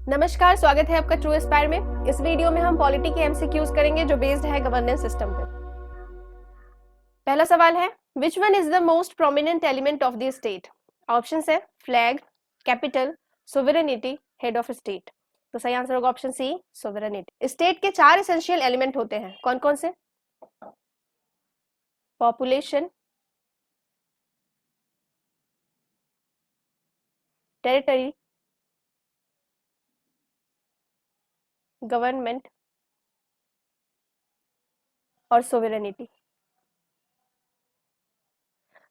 नमस्कार, स्वागत है आपका ट्रू एस्पायर में। इस वीडियो में हम पॉलिटी के एमसीक्यूज करेंगे जो बेस्ड है गवर्नेंस सिस्टम पे। पहला सवाल है, which one is the most prominent element of the state? Options है flag, capital, sovereignty, head of state. तो सही आंसर होगा ऑप्शन सी, सोवरेनिटी। स्टेट के 4 एसेंशियल एलिमेंट होते हैं, कौन कौन से? पॉपुलेशन, टेरिटरी, गवर्नमेंट और सोवरेनिटी।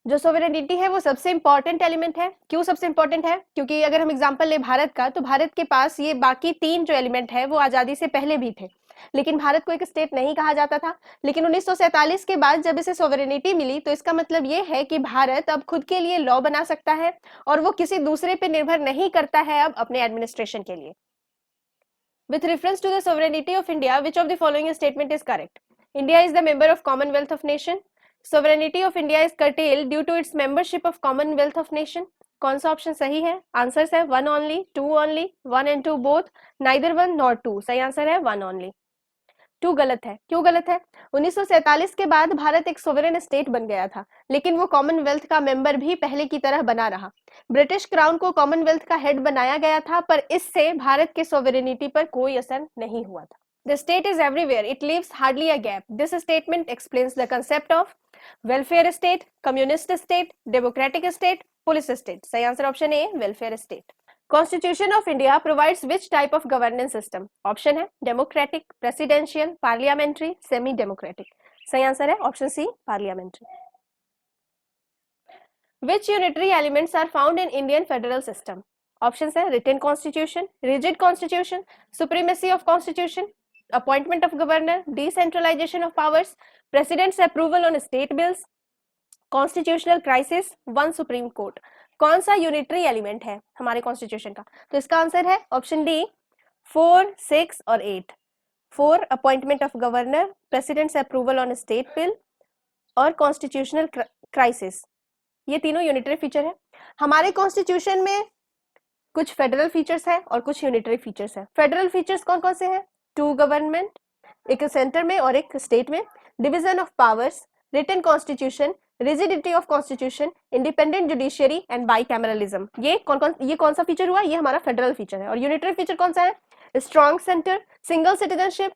जो सोवरेनिटी है वो सबसे इंपॉर्टेंट एलिमेंट है। क्यों सबसे इंपॉर्टेंट है? क्योंकि अगर हम एग्जांपल ले भारत का, तो भारत के पास ये बाकी 3 जो एलिमेंट है वो आजादी से पहले भी थे, लेकिन भारत को एक स्टेट नहीं कहा जाता था। लेकिन 1947 के बाद जब इसे सोवरेनिटी मिली, तो इसका मतलब ये है कि भारत अब खुद के लिए लॉ बना सकता है और वो किसी दूसरे पे निर्भर नहीं करता है अब अपने एडमिनिस्ट्रेशन के लिए। With reference to the sovereignty of India, which of the following statement is correct? India is the member of Commonwealth of Nation. Sovereignty of India is curtailed due to its membership of Commonwealth of Nation. कौन सा option सही है? Answers है 1 only, 2 only, 1 and 2 both, neither 1 nor 2। सही answer है 1 only। 2 गलत है। क्यों गलत है? 1947 के बाद भारत एक सोवरेन स्टेट बन गया था, लेकिन वो कॉमनवेल्थ का मेंबर भी पहले की तरह बना रहा। ब्रिटिश क्राउन को कॉमनवेल्थ का हेड बनाया गया था, पर इससे भारत के सोवरेनिटी पर कोई असर नहीं हुआ था। The state is everywhere. It leaves hardly a gap. This statement explains the concept of welfare state, communist state, democratic state, police state. सही answer option A, welfare state। Constitution of India provides which type of governance system? Option है democratic, presidential, parliamentary, semi democratic. सही answer है option C, parliamentary. Which unitary elements are found in Indian federal system? Options है written constitution, rigid constitution, supremacy of constitution, appointment of governor, decentralization of powers, president's approval on state bills, constitutional crisis, one supreme court। कौन सा unitary element है हमारे constitution का? तो इसका answer है option D, 4, 6 और 8। 4 appointment of governor, president's approval on state bill और कॉन्स्टिट्यूशनल क्राइसिस। ये तीनों यूनिटरी फीचर है। हमारे कॉन्स्टिट्यूशन में कुछ फेडरल फीचर्स है और कुछ यूनिटरी फीचर्स है। फेडरल फीचर्स कौन कौन से हैं? 2 गवर्नमेंट, एक सेंटर में और एक स्टेट में, division of powers, written constitution, rigidity of constitution, independent judiciary and bicameralism. ये कौन सा फीचर हुआ? ये हमारा फेडरल फीचर है। और यूनिटरी फीचर कौन सा है? Strong centre, single citizenship,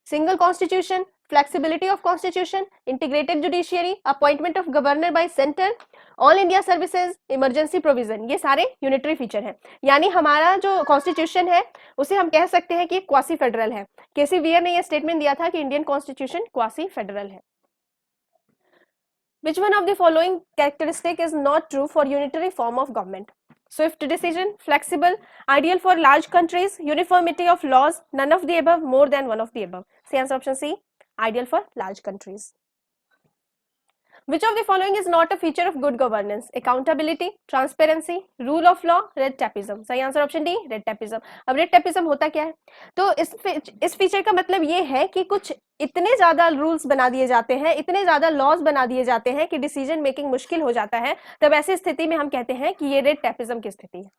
single constitution, flexibility of constitution, integrated judiciary, appointment of governor bye centre, all India services, emergency provision. ये सारे यूनिटरी फीचर हैं। यानी हमारा जो कॉन्स्टिट्यूशन है उसे हम कह सकते हैं कि क्वासी फेडरल है। केसी वियर ने यह स्टेटमेंट दिया था कि इंडियन कॉन्स्टिट्यूशन क्वासी फेडरल है। Which one of the following characteristic is not true for unitary form of government? Swift decision, flexible, ideal for large countries, uniformity of laws, none of the above, more than one of the above. See answer option C, ideal for large countries. Which of the following is not a feature of good governance? Accountability, transparency, rule of law, red tapeism. सही answer option D, red tapism. अब red tapism होता क्या है? तो इस feature का मतलब ये है कि कुछ इतने ज्यादा रूल्स बना दिए जाते हैं, इतने ज्यादा लॉज बना दिए जाते हैं कि डिसीजन मेकिंग मुश्किल हो जाता है। तब ऐसी स्थिति में हम कहते हैं कि ये रेड टैपिज्म की स्थिति है।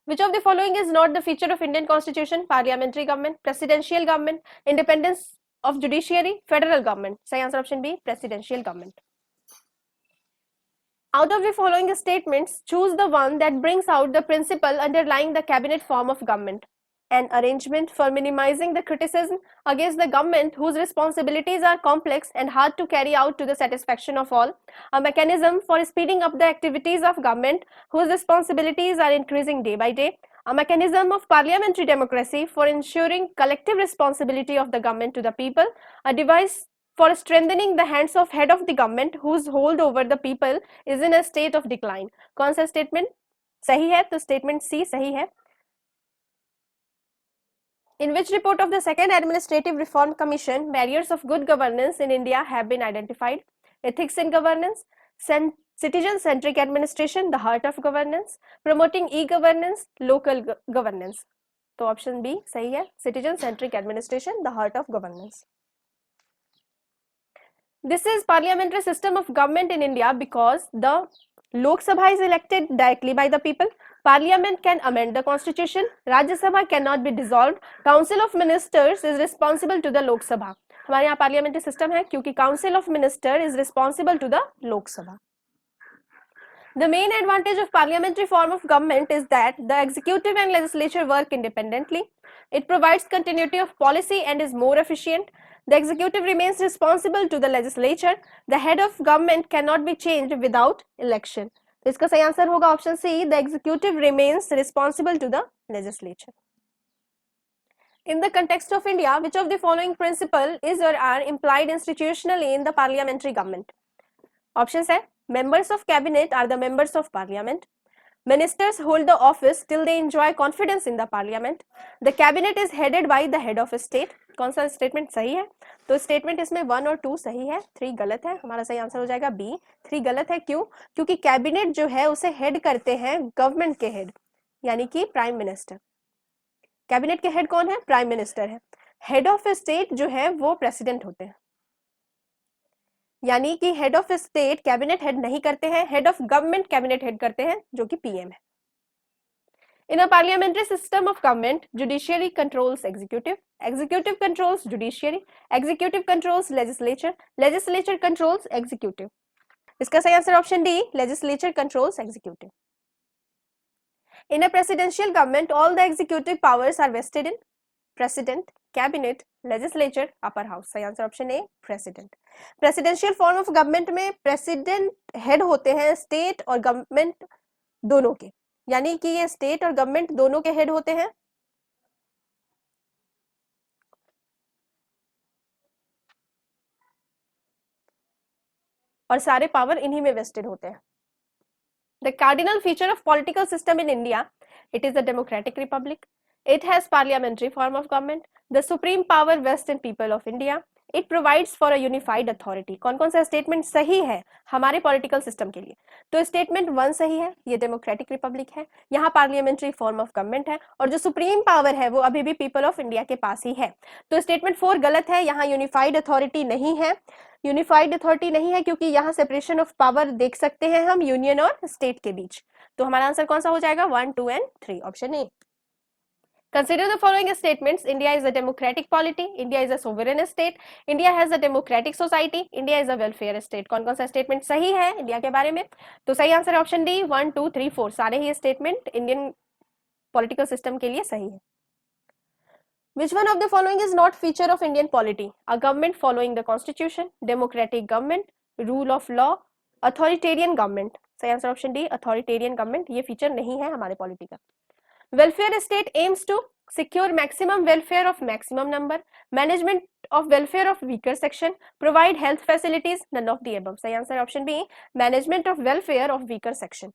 Which of the following is not the feature of Indian Constitution? Parliamentary government, presidential government, independence of judiciary, federal government. सही answer option B, presidential government. Out of the following statements, choose the one that brings out the principle underlying the cabinet form of government. An arrangement for minimizing the criticism against the government whose responsibilities are complex and hard to carry out to the satisfaction of all. A mechanism for speeding up the activities of government whose responsibilities are increasing day by day. A mechanism of parliamentary democracy for ensuring collective responsibility of the government to the people. A device for strengthening the hands of head of the government whose hold over the people is in a state of decline. कौन सा statement सही है? तो statement C सही है। In which report of the Second Administrative Reform Commission, barriers of good governance in India have been identified? Ethics in governance, citizen-centric administration, the heart of governance, promoting e-governance, local governance. तो option B सही है, citizen-centric administration, the heart of governance. This is parliamentary system of government in India because the Lok Sabha is elected directly by the people. Parliament can amend the constitution. Rajya Sabha cannot be dissolved. Council of Ministers is responsible to the Lok Sabha. हमारे यहाँ parliamentary system है क्योंकि council of minister is responsible to the Lok Sabha. The main advantage of parliamentary form of government is that the executive and legislature work independently. It provides continuity of policy and is more efficient. The executive remains responsible to the legislature. The head of government cannot be changed without election. तो इसका सही answer होगा option C. The executive remains responsible to the legislature. In the context of India, which of the following principle is or are implied institutionally in the parliamentary government? Options है members of cabinet are the members of parliament. Ministers hold the office till they enjoy confidence in the parliament. The cabinet is headed by the head of state. कौन सा statement सही है? तो statement इसमें 1 और 2 सही है, 3 गलत है. हमारा सही आंसर हो जाएगा बी. 3 गलत है. क्यों? क्योंकि कैबिनेट जो है उसे हेड करते हैं गवर्नमेंट के हेड, यानी कि प्राइम मिनिस्टर. कैबिनेट के हेड कौन है? प्राइम मिनिस्टर है. हेड ऑफ स्टेट जो है वो प्रेसिडेंट होते हैं, यानी कि head of state cabinet head नहीं करते हैं, head of government cabinet head करते हैं जो कि पीएम है. In a parliamentary system of government, judiciary controls executive, executive controls judiciary, executive controls legislature, legislature controls executive. इसका सही answer option D, legislature controls executive. In a presidential government, all the executive powers are vested in president, cabinet, legislature, upper house. सही answer option A, president. Presidential form of government में president head होते हैं state और government दोनों के, यानी कि ये state और government दोनों के head होते हैं. और सारे पावर इन्हीं में वेस्टेड होते हैं. The cardinal feature of political system in India, it is a democratic republic. It has parliamentary form of government. The supreme power vests in people of India. It provides for a unified authority. कौन कौन सा statement सही है हमारे political system के लिए? तो statement 1 सही है, ये डेमोक्रेटिक रिपब्लिक है, यहाँ पार्लियामेंट्री फॉर्म ऑफ गवर्नमेंट है, और जो सुप्रीम पावर है वो अभी भी पीपल ऑफ इंडिया के पास ही है. तो स्टेटमेंट 4 गलत है, यहाँ यूनिफाइड अथॉरिटी नहीं है. यूनिफाइड अथॉरिटी नहीं है क्योंकि यहाँ सेपरेशन ऑफ पावर देख सकते हैं हम यूनियन और स्टेट के बीच. तो हमारा आंसर कौन सा हो जाएगा? 1, 2 and 3, option A. Consider the following statements. India is a democratic polity. India is a sovereign state. India has a democratic society. India is a welfare state. कौन कौन सा स्टेटमेंट सही है इंडिया के बारे में? तो सही आंसर है ऑप्शन डी, 1, 2, 3, 4. सारे ही स्टेटमेंट इंडियन पॉलिटिकल सिस्टम के लिए सही है. Which one of the following is not feature of Indian polity? A government following the constitution, democratic government, rule of law, authoritarian government. सही answer option D, authoritarian government. ये feature नहीं है हमारे polity का. Welfare state aims to secure maximum welfare of maximum number, management of welfare of weaker section, provide health facilities, none of the above. सही answer option B, management of welfare of weaker section.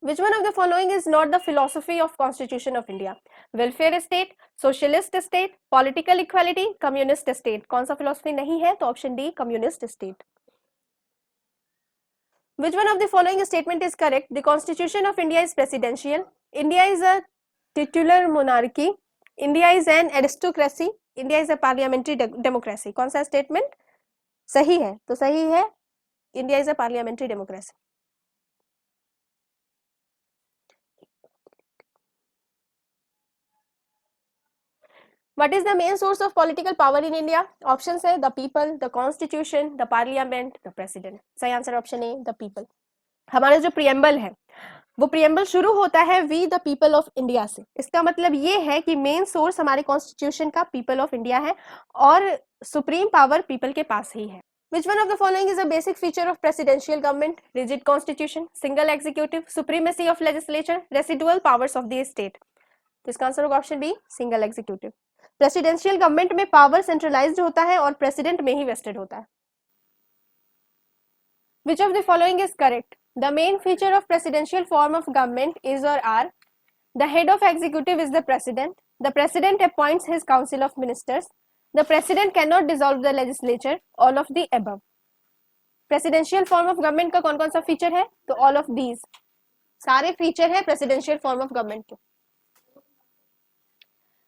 Which one of the following is not the philosophy of Constitution of India? Welfare state, socialist state, political equality, communist state. कौन सा philosophy नहीं है? तो option D, communist state. Which one of the following statement is correct? The Constitution of India is presidential. India is a titular monarchy. India is an aristocracy. India is a parliamentary democracy. कौन सा statement सही है? तो सही है, India is a parliamentary democracy. What is the main source of political power in India? Options है the people, the constitution, the parliament, the president. सही answer option A, the people. हमारा जो प्रियम्बल है वो प्रियम्बल शुरू होता है we the people of India से. इसका मतलब ये है कि मेन सोर्स हमारे कॉन्स्टिट्यूशन का पीपल ऑफ इंडिया है और सुप्रीम पावर पीपल के पास ही है. Which one of the following is a basic feature of presidential government? Rigid constitution, single executive, supremacy of legislature, residual powers of the state. तो इसका answer होगा option B, single executive. Presidential government में power centralised होता है और president में ही wasted होता है. Which of the following is correct? The main feature of presidential form of government is or are: the head of executive is the president. The president appoints his council of ministers. The president cannot dissolve the legislature. All of the above. Presidential form of government का कौन कौन सा feature है? तो all of these. सारे feature है presidential form of government के.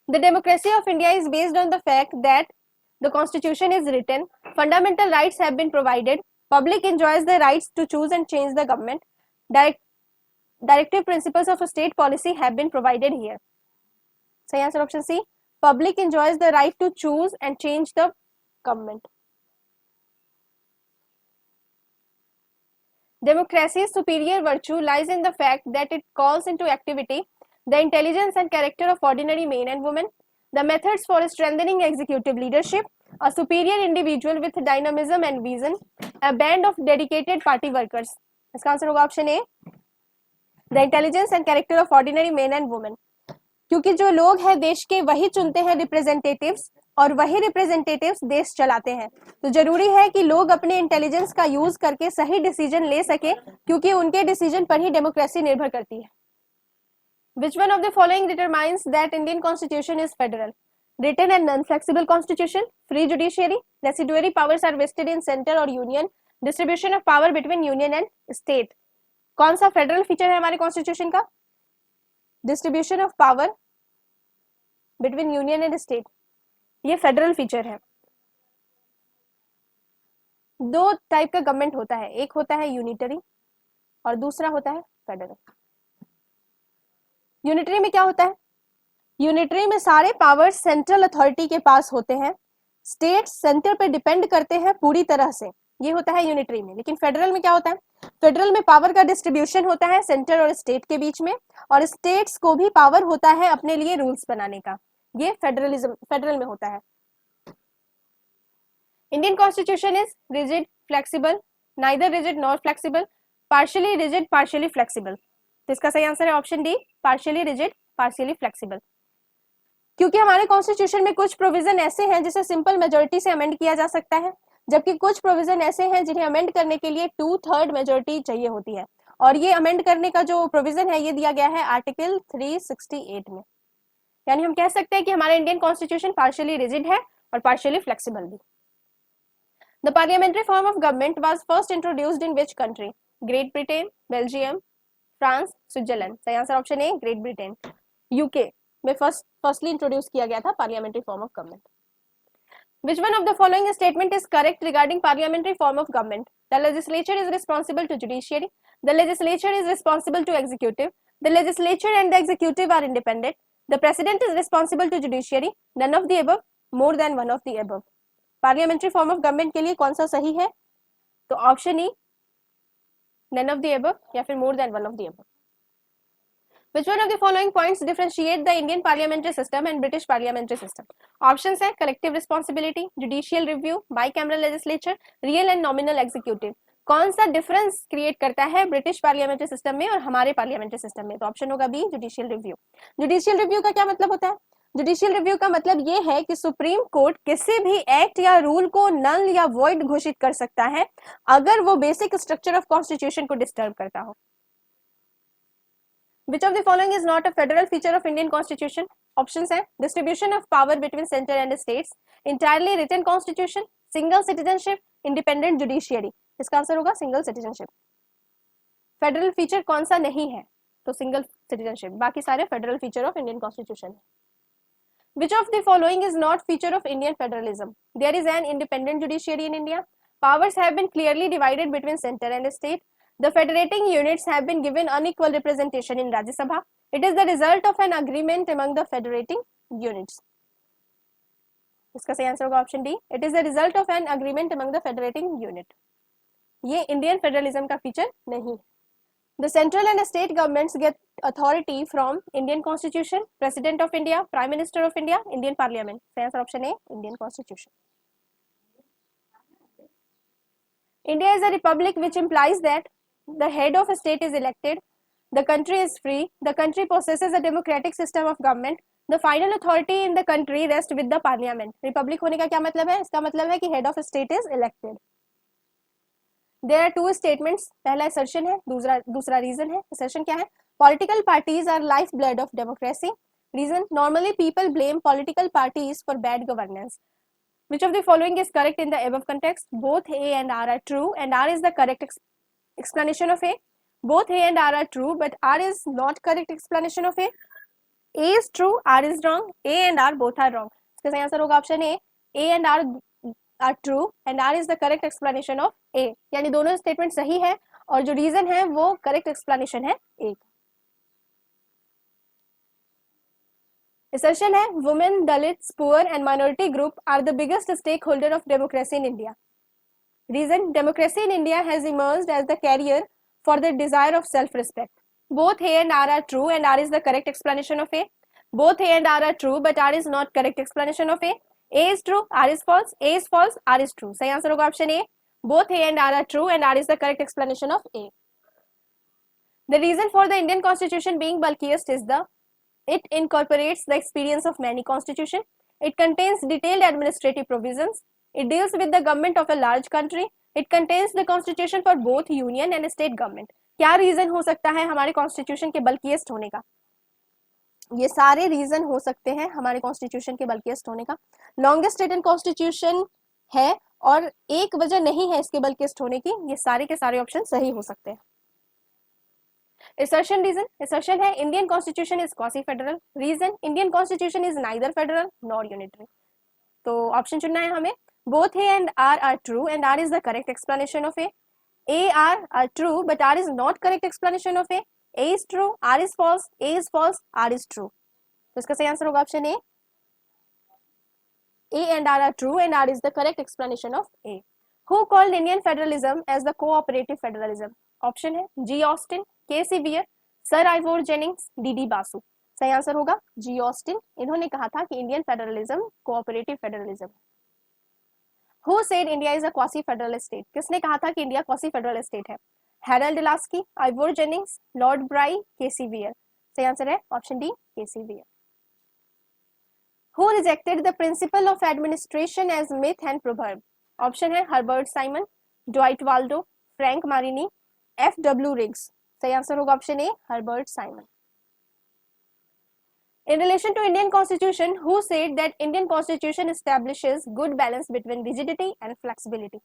The democracy of India is based on the fact that the constitution is written, fundamental rights have been provided, public enjoys the rights to choose and change the government, Directive principles of state policy have been provided here. सही answer option C, public enjoys the right to choose and change the government. Democracy's superior virtue lies in the fact that it calls into activity the intelligence and character of ordinary men and women, the methods for strengthening executive leadership, a superior individual with dynamism and vision, a band of dedicated party workers. इसका answer होगा option A, the intelligence and character of ordinary main and women. क्योंकि जो लोग हैं देश के वही चुनते हैं रिप्रेजेंटेटिव्स, और वही रिप्रेजेंटेटिव्स देश चलाते हैं. तो जरूरी है कि लोग अपने इंटेलिजेंस का यूज करके सही डिसीजन ले सके, क्योंकि उनके डिसीजन पर ही डेमोक्रेसी निर्भर करती है. Which one of the following determines that Indian Constitution is federal? Written and non-flexible constitution, free judiciary, residuary powers are vested in center or union, distribution of power between union and state. कौन सा federal feature है हमारे constitution का? Distribution of power between union and state, ये federal feature है. दो type का government होता है, एक होता है यूनिटरी और दूसरा होता है फेडरल. यूनिटरी में क्या होता है? यूनिटरी में सारे पावर सेंट्रल अथॉरिटी के पास होते हैं, स्टेट सेंटर पे डिपेंड करते हैं पूरी तरह से, ये होता है यूनिटरी में. लेकिन फेडरल में क्या होता है? फेडरल में पावर का डिस्ट्रीब्यूशन होता है सेंटर और स्टेट के बीच में, और स्टेट्स को भी पावर होता है अपने लिए रूल्स बनाने का. ये फेडरल में होता है. Indian constitution is rigid, flexible, neither rigid nor flexible, partially rigid, partially flexible. तो इसका सही आंसर है option D, partially rigid, partially flexible. क्योंकि हमारे कॉन्स्टिट्यूशन में कुछ प्रोविजन ऐसे हैं जिसे सिंपल मेजोरिटी से अमेंड किया जा सकता है, जबकि कुछ प्रोविजन ऐसे हैं जिन्हें अमेंड करने के लिए 2/3 मेजोरिटी चाहिए होती है. और ये अमेंड करने का जो प्रोविजन है ये दिया गया है आर्टिकल 368 में. यानी हम कह सकते हैं कि हमारा इंडियन कॉन्स्टिट्यूशन पार्शियली रिजिड है और पार्शियली फ्लेक्सिबल भी. The parliamentary form of government was first introduced in which country? Great Britain, Belgium, France, Switzerland. सही answer option A, Great Britain. UK में फर्स्टली इंट्रोड्यूस किया गया था parliamentary form of government. Which one of the following statement is correct regarding parliamentary form of government? The legislature is responsible to judiciary. The legislature is responsible to executive. The legislature and the executive are independent. The president is responsible to judiciary. None of the above. More than one of the above. Parliamentary form of government के लिए कौन सा सही है? तो option E, none of the above या फिर more than one of the above. Which one of the following points differentiate the Indian parliamentary system and British parliamentary system? Options है collective responsibility, judicial review, bicameral legislature, real and nominal executive. कौन सा difference create करता है British parliamentary system में और हमारे parliamentary system में? तो ऑप्शन होगा B, judicial review. Judicial review का क्या मतलब होता है? जुडिशियल रिव्यू का मतलब ये है कि सुप्रीम कोर्ट किसी भी एक्ट या रूल को नल या वॉइड घोषित कर सकता है अगर वो बेसिक स्ट्रक्चर ऑफ कॉन्स्टिट्यूशन को डिस्टर्ब करता हो. Which of the following is not a federal feature of Indian Constitution? Options है distribution of power between center and states, entirely written constitution, single citizenship, independent judiciary. इसका answer होगा single citizenship. Federal feature कौन सा नहीं है? तो single citizenship. बाकी सारे federal feature of Indian constitution है. Which of the following is not feature of Indian federalism? There is an independent judiciary in India. Powers have been clearly divided between center and state. The federating units have been given unequal representation in Rajya Sabha. It is the result of an agreement among the federating units. इसका सही answer होगा option D. It is the result of an agreement among the federating unit. ये Indian federalism का feature नहीं. The central and state governments get authority from Indian Constitution, President of India, Prime Minister of India, Indian Parliament. सही answer option A, Indian constitution. India is a republic, which implies that the head of a state is elected, the country is free, the country possesses a democratic system of government, the final authority in the country rests with the parliament. Republic होने का क्या मतलब है? इसका मतलब है कि head of a state is elected. There are two statements. पहला assertion है, दूसरा reason है. Assertion क्या है? Political parties are lifeblood of democracy. Reason: normally people blame political parties for bad governance. Which of the following is correct in the above context? Both A and R are true, and R is the correct explanation of A. Both A and R are true, but R is not correct explanation of A. A is true, R is wrong. A and R both are wrong. इसका सही answer होगा option A. A and R are true, and R is the correct explanation of A. यानी दोनों statement सही है और जो reason है वो करेक्ट एक्सप्लेनेशन है A. Assertion है women, Dalits, poor and minority group are the biggest stakeholder of democracy in India. Reason, democracy in India has emerged as the carrier for the desire of self-respect. Both A and R are true and R is the correct explanation of A. Both A and R are true but R is not correct explanation of A. A is true, R is false, A is false, R is true. सही answer होगा option A. Both A and R are true and R is the correct explanation of A. The reason for the Indian Constitution being bulkiest is it incorporates the experience of many constitutions. It contains detailed administrative provisions. It deals with the government of a large country. It contains the constitution for both union and state government. क्या reason हो सकता है हमारे constitution के bulkiest होने का? ये सारे रीजन हो सकते हैं हमारे कॉन्स्टिट्यूशन के बल्किएस्ट होने का. लॉन्गेस्ट रिटन कॉन्स्टिट्यूशन है और एक वजह नहीं है इसके बल्किएस्ट होने की. ये सारे के सारे ऑप्शन सही हो सकते हैं. Assertion reason, assertion है Indian Constitution is quasi-federal. Reason, Indian Constitution is neither federal nor unitary. तो ऑप्शन चुनना है हमें. Both A and R are true and R is the correct explanation of A. A, R are true but R is not correct explanation of A. A is true, R is false, A is false, R is true. तो इसका सही answer होगा option A. A and R are true and R is the correct explanation of A. Who called Indian federalism as the cooperative federalism? Option है G. Austin, K. Sevier, sir Ivor Jennings, D.D. Basu. सही answer होगा G. Austin. इन्होंने कहा था कि Indian federalism cooperative federalism. Who said India is a quasi-federal state? किसने कहा था कि इंडिया quasi-federal state है? हैरल्ड लास्की, आइवोर जेनिंग्स, लॉर्ड ब्राई, के. सीवियर. सही आंसर है ऑप्शन डी, के. Severe. Who rejected the principle of administration as myth and proverb? Option है Herbert Simon, Dwight Waldo, Frank Marini, F.W. Riggs. सही answer होगा option A, Herbert Simon. In relation to Indian Constitution, who said that Indian Constitution establishes good balance between rigidity and flexibility?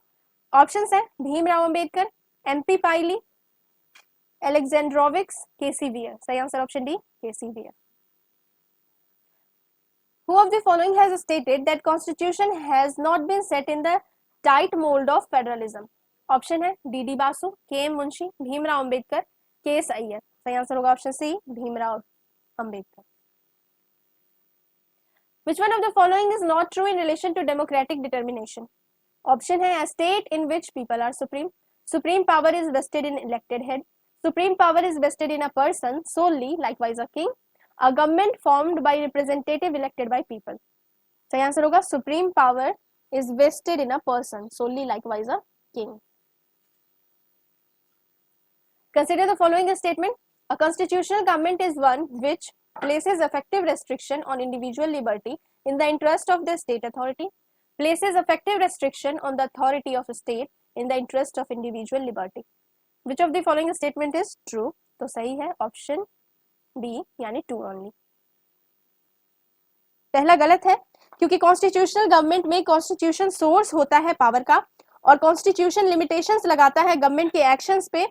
Options है Bhimrao Ambedkar, MP पाइली, Alexandrovics, K. Sevier. सही answer option D, K. Sevier. Who of the following has stated that Constitution has not been set in the tight mold of federalism? Option है D.D. Basu, K. M. Munshi, Bhimrao Ambedkar, K. S. Iyer. सही answer होगा option C, Bhimrao Ambedkar. Which one of the following is not true in relation to democratic determination? Option है a state in which people are supreme. Supreme power is vested in elected head. Supreme power is vested in a person solely, likewise a king. A government formed by representative elected by people. सही answer होगा supreme power is vested in a person solely, likewise a king. Consider the following statement. A constitutional government is one which places effective restriction on individual liberty in the interest of the state authority, places effective restriction on the authority of a state in the interest of individual liberty. Which of the following statement is true? तो सही है option B, यानी to only. पहला गलत है क्योंकि constitutional government में constitution source होता है पावर का और कॉन्स्टिट्यूशन लिमिटेशंस लगाता है गवर्नमेंट के एक्शंस पे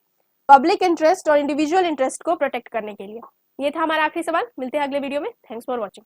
पब्लिक इंटरेस्ट और इंडिविजुअल इंटरेस्ट को प्रोटेक्ट करने के लिए. ये था हमारा आखिरी सवाल. मिलते हैं अगले वीडियो में. Thanks for watching.